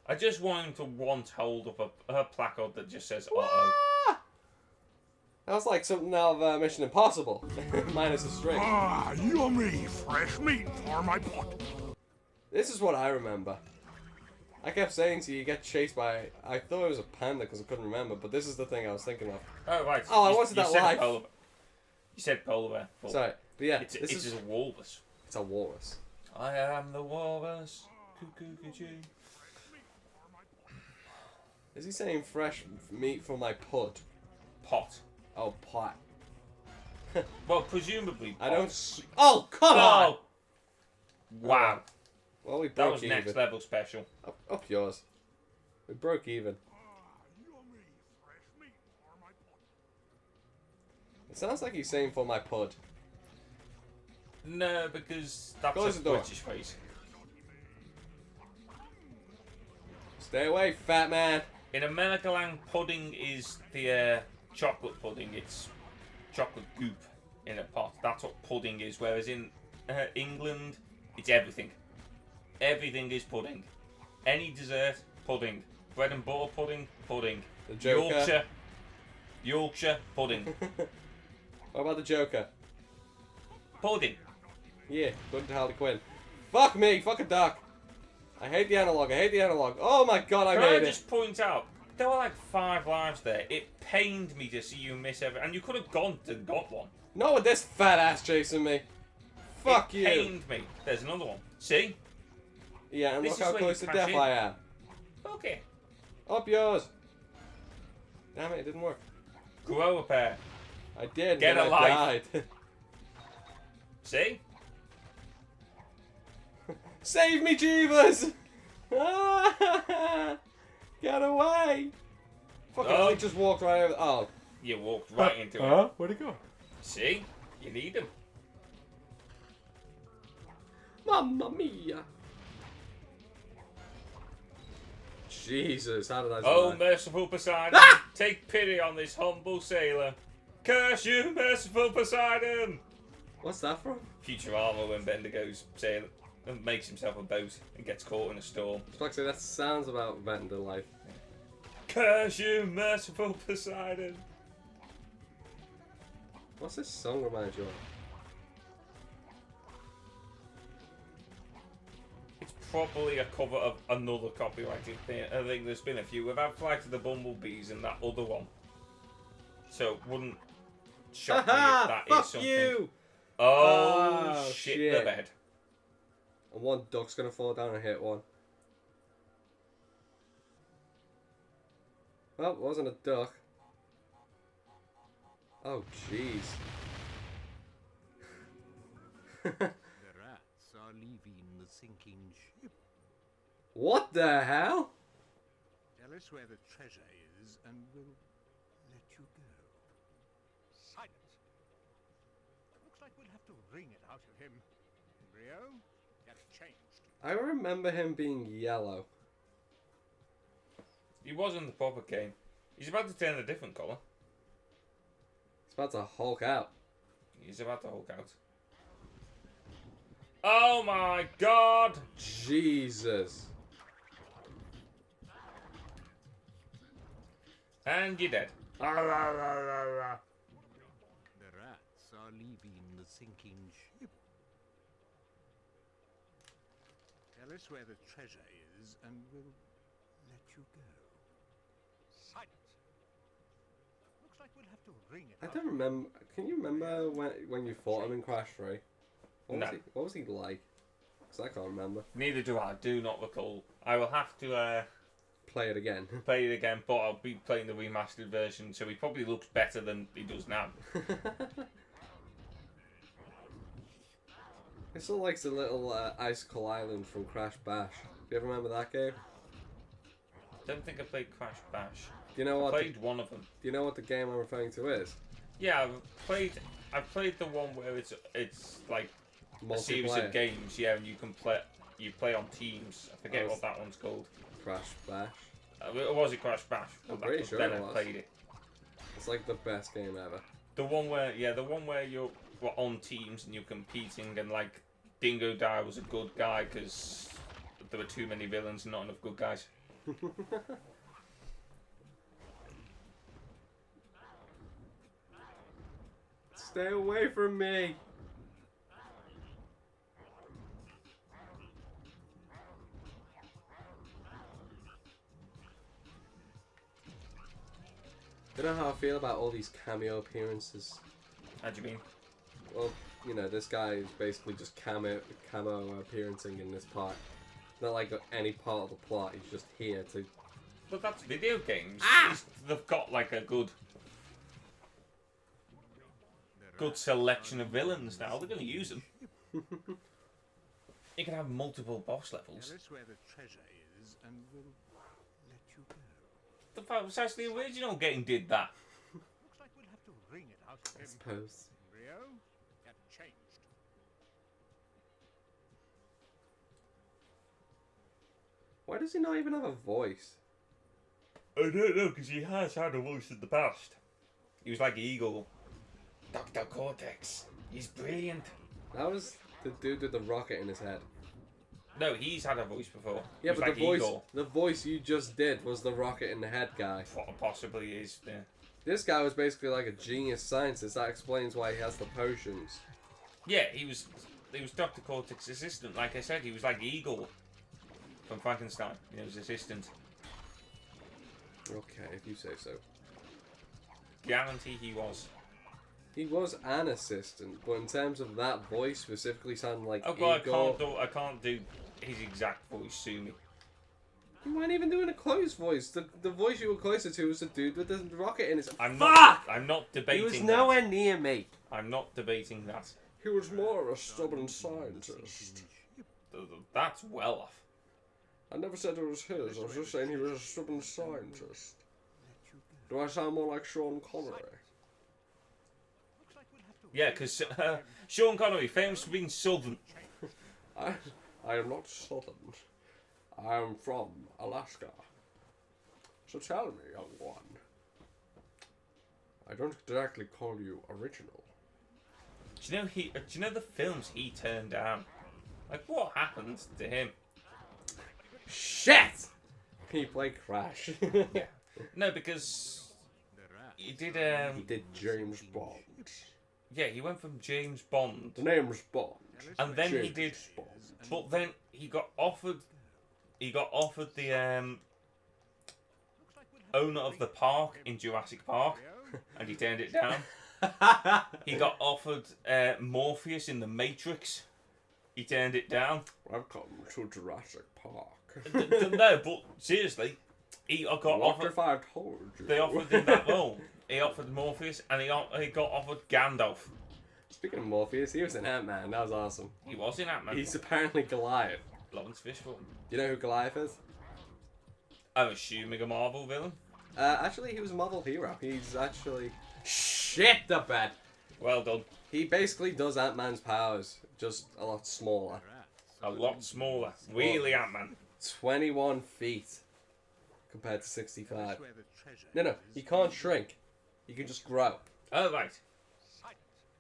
I just want him to once hold up a placard that just says Wah! auto. That was like something out of Mission Impossible, minus the string. Ah, yummy, fresh meat for my pot. This is what I remember. I kept saying to you, get chased by... I thought it was a panda because I couldn't remember, but this is the thing I was thinking of. Oh, right. Oh, I wanted that live. You said polar bear. But Sorry, but yeah, it's a walrus. It's a walrus. I am the walrus. Cuckoo. Is he saying fresh meat for my pud? Pot. Oh, pot. Well, presumably pot. I don't... Oh, come on! Wow. Well, we That broke was even. next level special. Up yours. We broke even. Yummy, fresh meat for my pot. It sounds like he's saying for my pud. No, because that's Close a the door. British phrase. Stay away, fat man. In America land, pudding is the chocolate pudding. It's chocolate goop in a pot. That's what pudding is. Whereas in England, it's everything. Everything is pudding. Any dessert, pudding. Bread and butter pudding, pudding. The Joker. Yorkshire, pudding. What about the Joker? Pudding. Yeah, good to Harley Quinn. Fuck me, fuck a duck. I hate the analog, Oh my god, I Can made I it. just point out, there were like 5 lives there. It pained me to see you miss every, and you could have gone and got one. Not with this fat ass chasing me. Fuck you. It pained me. There's another one. See? Yeah, and This look is how where close you to crash death in. I am. Okay. Up yours. Damn it, it didn't work. Grow a pair. I did, Get but a I life. died. See? Save me, Jeevers! Get away! Fucking hell, he just walked right over. Oh. You walked right into it. Where'd it go? See? You need them. Mamma mia! Jesus, how did I Oh, survive? merciful Poseidon, Ah! take pity on this humble sailor. Curse you, merciful Poseidon! What's that from? Futurama, when Bender goes sail and makes himself a boat and gets caught in a storm. Actually, that sounds about Bender life. Curse you, merciful Poseidon! What's this song remind you of? It's probably a cover of another copyrighted thing. I think there's been a few. We've had Flight of the Bumblebees and that other one. So it wouldn't shock me if that is Fuck something. you! Oh, Oh, shit shit. the bed. And one duck's gonna fall down and hit one. Well, it wasn't a duck. Oh, jeez. The rats are leaving the sinking ship. What the hell? Tell us where the treasure is, and we'll let you go. Silence. Looks like we'll have to wring it out of him. Rio, get changed. I remember him being yellow. He was in the proper game. He's about to turn a different colour. He's about to Hulk out. He's about to Hulk out. Oh my god! Jesus. And you're dead. The rats are leaving the sinking ship. Tell us where the treasure is, and we'll let you go. Silence. Looks like we'll have to wring it I out. don't remember. Can you remember when you fought him in Crash 3? No. What was he like? Because I can't remember. Neither do I. Do not recall. I will have to Play it again. play it again, but I'll be playing the remastered version, so he probably looks better than he does now. It still likes the little icicle island from Crash Bash. Do you ever remember that game? Don't think I played Crash Bash. Do you know I what? played one of them. Do you know what the game I'm referring to is? Yeah, I've played the one where it's like a series Multiplayer. of games, yeah, and you play on teams. I forget what that one's called. Crash Bash. It was a Crash Bash. I'm but pretty sure then it I was. played it. It's like the best game ever. The one where you're on teams and you're competing, and like Dingo Die was a good guy because there were too many villains and not enough good guys. Stay away from me. I don't know how I feel about all these cameo appearances. How do you mean? Well, you know, this guy is basically just camo appearancing in this part. Not like any part of the plot, he's just here to... But that's video games. They've got like a good selection of villains now. They're going to use them. You can have multiple boss levels. Tell us where the treasure is, and we'll let you go. The fact was actually the original game did that. Looks like we'll have to wring it out of I him. suppose. Rio, get changed. Why does he not even have a voice? I don't know, because he has had a voice in the past. He was like Eagle. Dr. Cortex. He's brilliant. That was the dude with the rocket in his head. No, he's had a voice before. Yeah, He was but like the voice you just did was the rocket in the head guy. Possibly is, yeah. This guy was basically like a genius scientist. That explains why he has the potions. Yeah, he was Dr. Cortex's assistant. Like I said, he was like Eagle from Frankenstein. You know, his assistant. Okay, if you say so. Guarantee he was. He was an assistant, but in terms of that voice specifically sounding like Oh god, Igor... I can't do his exact voice, sue me. You weren't even doing a close voice. The voice you were closer to was the dude with the rocket in his... I'm Fuck! not debating He was that. nowhere near me. I'm not debating that. He was more a stubborn scientist. That's well off. I never said it was his. I was just saying he was a stubborn scientist. Do I sound more like Sean Connery? Yeah, because Sean Connery, famous for being southern. I am not southern. I am from Alaska. So tell me, young one. I don't directly call you original. Do you know the films he turned down? Like, what happened to him? Shit! He played Crash. Yeah. No, because he did He did James Bond. yeah, he went from James Bond, The name's Bond. and then he James did, Bond. but then he got offered the owner of the park in Jurassic Park, and he turned it down. He got offered Morpheus in the Matrix. He turned it down. Welcome to Jurassic Park. No, but seriously, he got What offered. if I told you? They offered him that role. He offered Morpheus, and he got offered Gandalf. Speaking of Morpheus, he was in Ant-Man. That was awesome. He was in Ant-Man. He's apparently Goliath. Lawrence Fishburne. You know who Goliath is? I'm assuming a Marvel villain. Actually, he was a Marvel hero. He's actually... Shit the bed! Well done. He basically does Ant-Man's powers, just a lot smaller. A lot smaller. Really, Ant-Man. 21 feet compared to 65. That's where the treasure No, is, he can't shrink. He can just grow. Oh, right.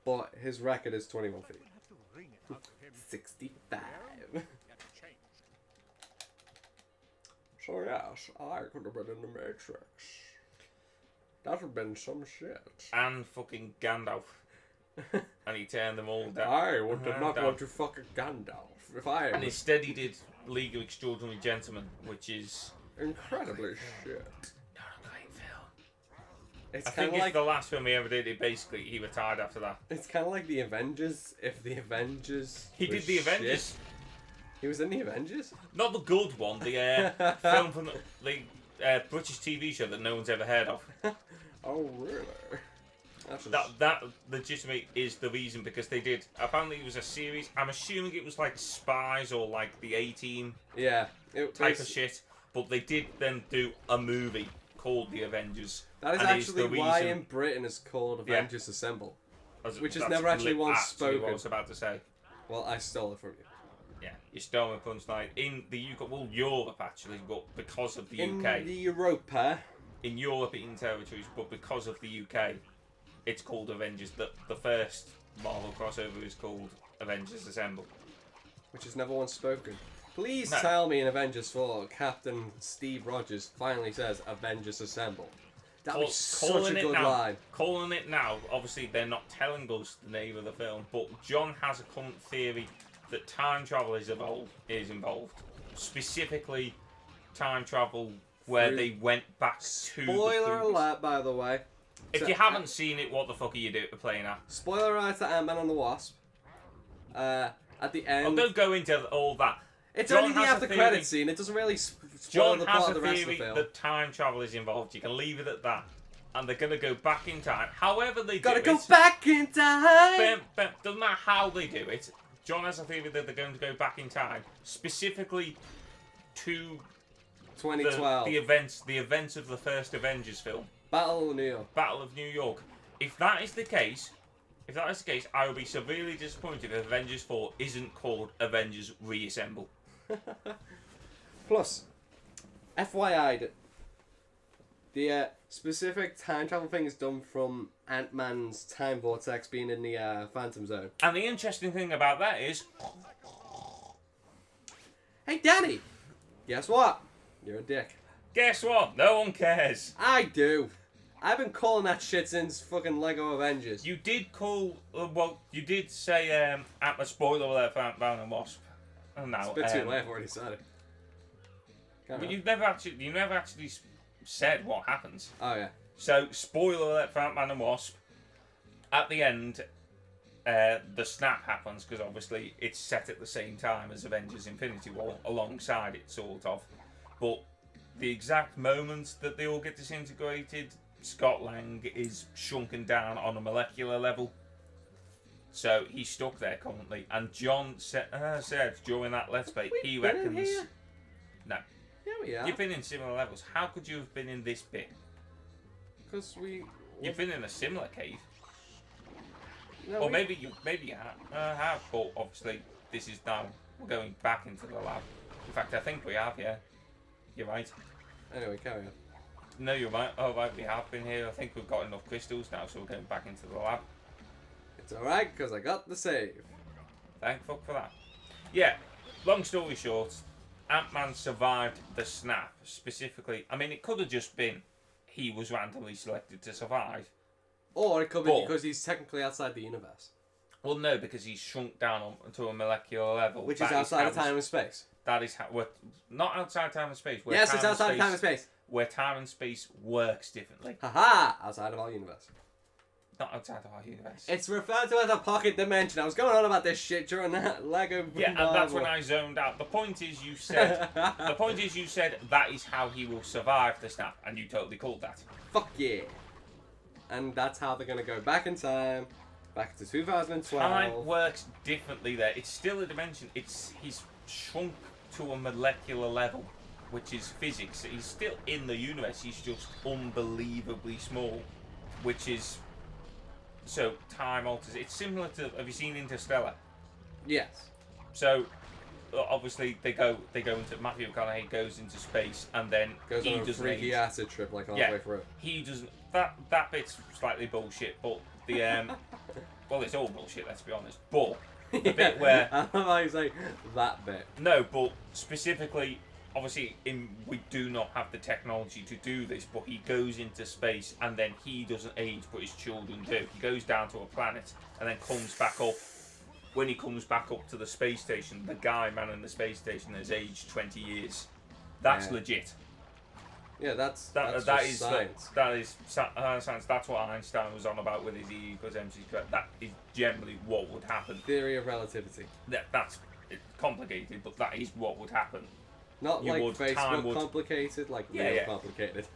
But his record is 21 feet. we'll have to wring it out of him. 65. Get changed. So yes, I could have been in the Matrix. That would have been some shit. And fucking Gandalf. And he turned them all down. I did not down. want to fuck a Gandalf. If I And was instead he did League of Extraordinary Gentlemen, which is... incredibly shit. not a great film. It's I kind think of it's like the last film he ever did. Basically, he retired after that. it's kind of like the Avengers. If the Avengers, He was did the Avengers. shit. He was in the Avengers. Not the good one, the film from the British TV show that no one's ever heard of. Oh really? That's That legitimately is the reason, because they did, apparently it was a series, I'm assuming it was like Spies or like the A-Team yeah. type of shit, but they did then do a movie called The Avengers. That is and it's actually the why reason- in Britain it's called Avengers Assemble. Which is That's never actually once actually spoken. what I was about to say. Well, I stole it from you. Yeah, you stole my punchline. In the UK, well, Europe actually, but because of the In UK. the Europa. In European territories, but because of the UK, it's called Avengers. The first Marvel crossover is called Avengers Assemble. Which is never once spoken. Please No. tell me in Avengers 4, Captain Steve Rogers finally says Avengers Assemble. That was such a good line. Calling it now, obviously they're not telling us the name of the film, but John has a current theory that time travel is involved. Specifically, time travel where they went back to Spoiler the alert, by the way. If So, you haven't seen it, what the fuck are you playing at? Spoiler alert to Ant-Man and the Wasp. At the end... Oh, don't go into all that. It's John only the has a after theory- credits scene. It doesn't really spoil John the has plot a of the rest of the theory film. that time travel is involved. You can leave it at that. And they're going to go back in time. However they Gotta do go it... back in time! Doesn't matter how they do it. John has a theory that they're going to go back in time. Specifically to 2012. the events of the first Avengers film. Battle of New York. Battle of New York. If that is the case, I will be severely disappointed if Avengers 4 isn't called Avengers Reassemble. Plus, FYI, the specific time travel thing is done from Ant-Man's time vortex being in the Phantom Zone. And the interesting thing about that is... Hey, Danny! Guess what? You're a dick. Guess what? No one cares. I do. I've been calling that shit since fucking Lego Avengers. You did call... you did say... Ant-Man spoiler alert for Ant-Man and Wasp. Oh, no, It's a bit too late, I've already said it. But you never actually said what happens. Oh, yeah. So, spoiler alert for Ant-Man and Wasp. At the end, the snap happens, because obviously it's set at the same time as Avengers Infinity War, alongside it, sort of. But the exact moments that they all get disintegrated, Scott Lang is shrunken down on a molecular level. So, he's stuck there currently. And John said during that Let's Play, he reckons... No. Yeah, we are. You've been in similar levels. How could you have been in this bit? Because You've been in a similar cave. No, Or maybe you have, but obviously this is now, we're going back into the lab. In fact, I think we have, yeah. You're right. Anyway, carry on. No, you're right. Oh, right, we have been here. I think we've got enough crystals now, so we're going back into the lab. It's alright, because I got the save. Thank fuck for that. Yeah, long story short, Ant-Man survived the snap, specifically. I mean, it could have just been he was randomly selected to survive. Or it could be because he's technically outside the universe. Well, no, because he's shrunk down to a molecular level. Which is outside of time and space. That is how... We're not outside time and space. Yes, it's outside of time and space. Where time and space works differently. Haha! Outside of our universe. Not outside of our universe. It's referred to as a pocket dimension. I was going on about this shit during that Lego. Yeah, and that's when I zoned out. The point is, you said that is how he will survive the snap, and you totally called that. Fuck yeah! And that's how they're gonna go back in time, back to 2012. Time works differently there. It's still a dimension. He's shrunk to a molecular level, which is physics. He's still in the universe. He's just unbelievably small, which is. So time alters. It's similar to. Have you seen Interstellar? Yes. So obviously they go into Matthew McConaughey goes into space and then Goes he on a doesn't freaky age. acid trip like halfway through. He doesn't. That bit's slightly bullshit, but the well, it's all bullshit. Let's be honest. But the bit where I love how you say that bit. no, but specifically. Obviously, we do not have the technology to do this, but he goes into space and then he doesn't age, but his children do. He goes down to a planet and then comes back up. When he comes back up to the space station, the guy manning the space station has aged 20 years. That's legit. Yeah, that's That just is science. that is science. That's what Einstein was on about with his E equals MC squared. That is generally what would happen. Theory of relativity. That's complicated, but that is what would happen. Not You like would- time Facebook would- complicated, like Yeah, real yeah. complicated.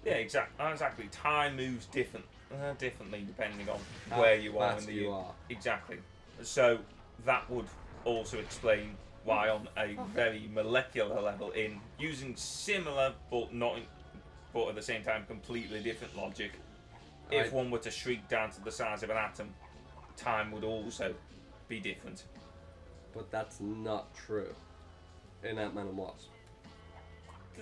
Yeah, exactly. Time moves differently depending on How where you are fast in the you are. Exactly. So that would also explain why, on a very molecular level, in using similar but but at the same time completely different logic, if one were to shrink down to the size of an atom, time would also be different. But that's not true in Ant-Man and Wasp.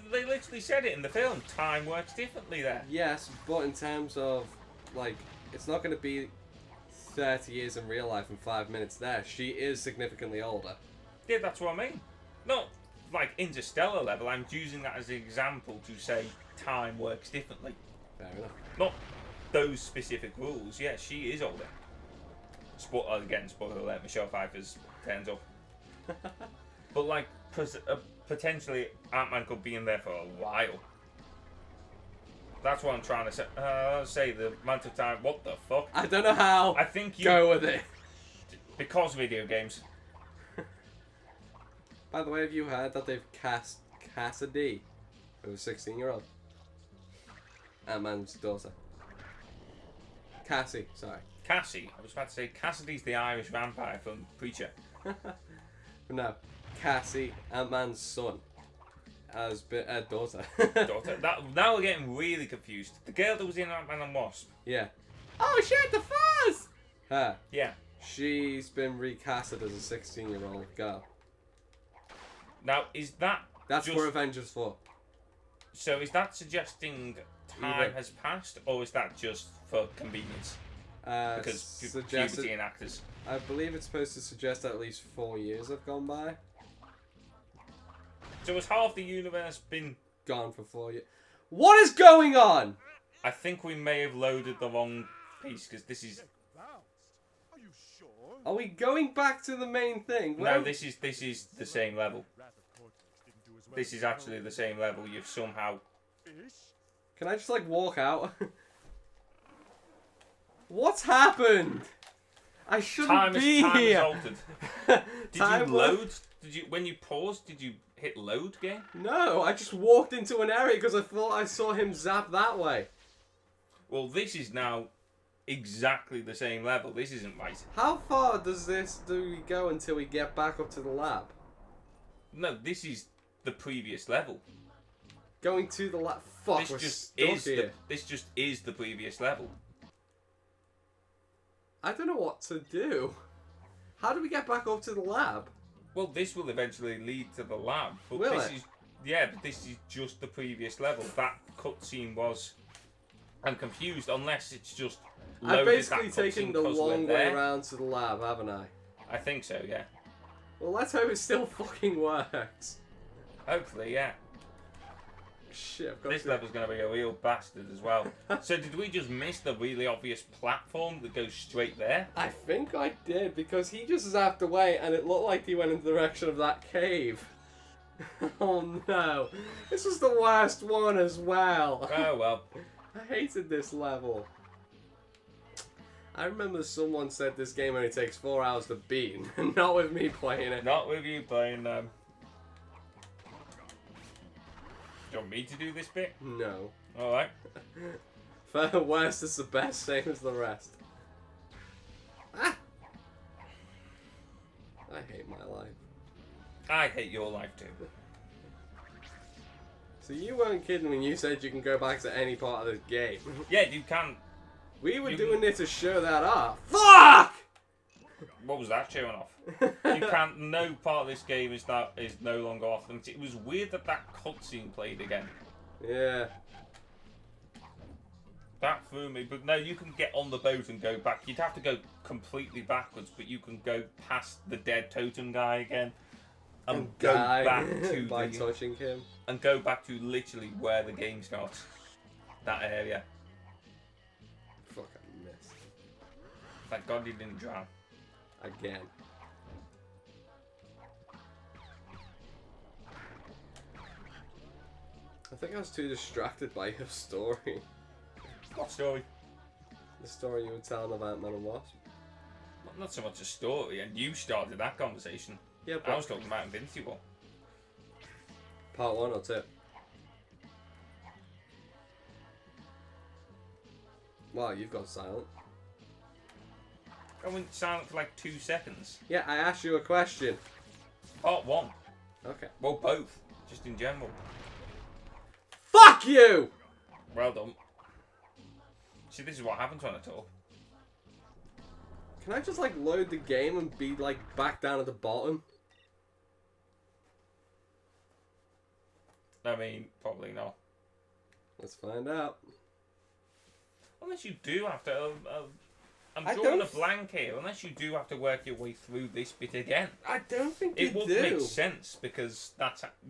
They literally said it in the film. Time works differently there. Yes, but in terms of, like, it's not going to be 30 years in real life and 5 minutes there. She is significantly older. Yeah, that's what I mean. Not like interstellar level. I'm using that as an example to say time works differently. Fair enough. Not those specific rules. Yeah, she is older. Again, spoiler alert, Michelle Pfeiffer's turns up. But like, potentially Ant-Man could be in there for a while. That's what I'm trying to say. Say the amount of time. What the fuck? I don't know how. I think you go with it. Because video games. By the way, have you heard that they've cast Cassidy, who's a 16-year-old? Ant-Man's daughter. Cassie, sorry. Cassie. I was about to say Cassidy's the Irish vampire from Preacher. No, Cassie, Ant-Man's son, as daughter. Daughter. Now we're getting really confused. The girl that was in Ant-Man and Wasp. Yeah. Oh shit, the fuzz! Her. Yeah. She's been recasted as a 16-year-old girl. Now, is that... That's for Avengers 4. So is that suggesting time has passed, or is that just for convenience? Because puberty in actors. I believe it's supposed to suggest that at least 4 years have gone by. So has half the universe been... Gone for 4 years. What is going on? I think we may have loaded the wrong piece, because this is... Are you sure? Are we going back to the main thing? No, this is the same level. Wrath of Cortex didn't do as well This is actually the same level. You've somehow... Fish? Can I just like walk out? What's happened? I shouldn't be Time here. is altered. Did Time you load? Did you when you paused? Did you hit load game? No, I just walked into an area because I thought I saw him zap that way. Well, this is now exactly the same level. This isn't right. How far do we go until we get back up to the lab? No, this is the previous level. Going to the lab. Fuck, we're stuck here. This just is the previous level. I don't know what to do. How do we get back up to the lab? Well, this will eventually lead to the lab. But Will this it? is but this is just the previous level. That cutscene was. I'm confused unless it's just loaded I've basically that taken cutscene the 'cause we're long way there. around to the lab, haven't I? I think so, yeah. Well, let's hope it still fucking works. Hopefully, yeah. Shit, I've got This to... level's going to be a real bastard as well. So did we just miss the really obvious platform that goes straight there? I think I did, because he just zapped away and it looked like he went in the direction of that cave. Oh no. This was the worst one as well. Oh well. I hated this level. I remember someone said this game only takes 4 hours to beat, not with me playing it. Not with you playing them. Do you want me to do this bit? No. Alright. For the worst, it's the best, same as the rest. Ah! I hate my life. I hate your life too. So you weren't kidding when you said you can go back to any part of this game. Yeah, you can. We were You doing it to show that off. Fuck! What was that showing off? You can't. No part of this game is no longer off limits. It was weird that cutscene played again. Yeah. That threw me. But no, you can get on the boat and go back. You'd have to go completely backwards, but you can go past the dead totem guy again and go Die back to by touching him. and go back to literally where the game starts. That area. Fuck, I missed. Thank God he didn't drown. Again. I think I was too distracted by your story. What story? The story you were telling of Ant-Man and Wasp. Not so much a story, and you started that conversation. Yeah, I was talking about Infinity War. Part 1 or 2? Wow, you've gone silent. I went silent for like 2 seconds. Yeah, I asked you a question. Part 1. Okay. Well, both. Just in general. Fuck you! Well done. See, this is what happens when I talk. Can I just like load the game and be like back down at the bottom? I mean, probably not. Let's find out. Unless you do have to. I'm I drawing a don't- blank here, unless you do have to work your way through this bit again. I don't think you It would do. make sense, because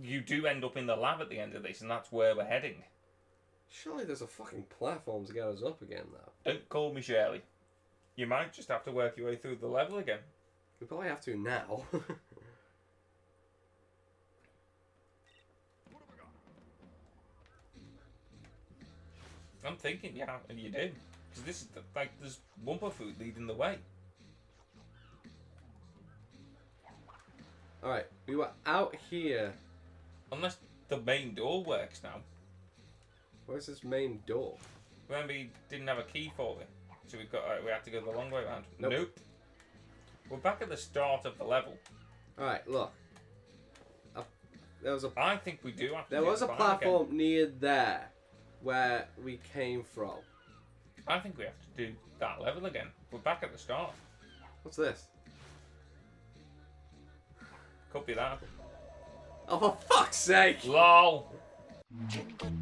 you do end up in the lab at the end of this, and that's where we're heading. Surely there's a fucking platform to get us up again, though. Don't call me Shirley. You might just have to work your way through the level again. We probably have to now. I'm thinking, yeah, and you do. Because this is, like, there's Wumpa food leading the way. Alright, we were out here. Unless the main door works now. Where's this main door? Remember, you didn't have a key for it. So we had to go the long way around. Nope. We're back at the start of the level. Alright, look. There was a I think we do have to there do was the a climb platform again. near there where we came from. I think we have to do that level again. We're back at the start. What's this? Could be that. Oh, for fuck's sake! LOL! Chicken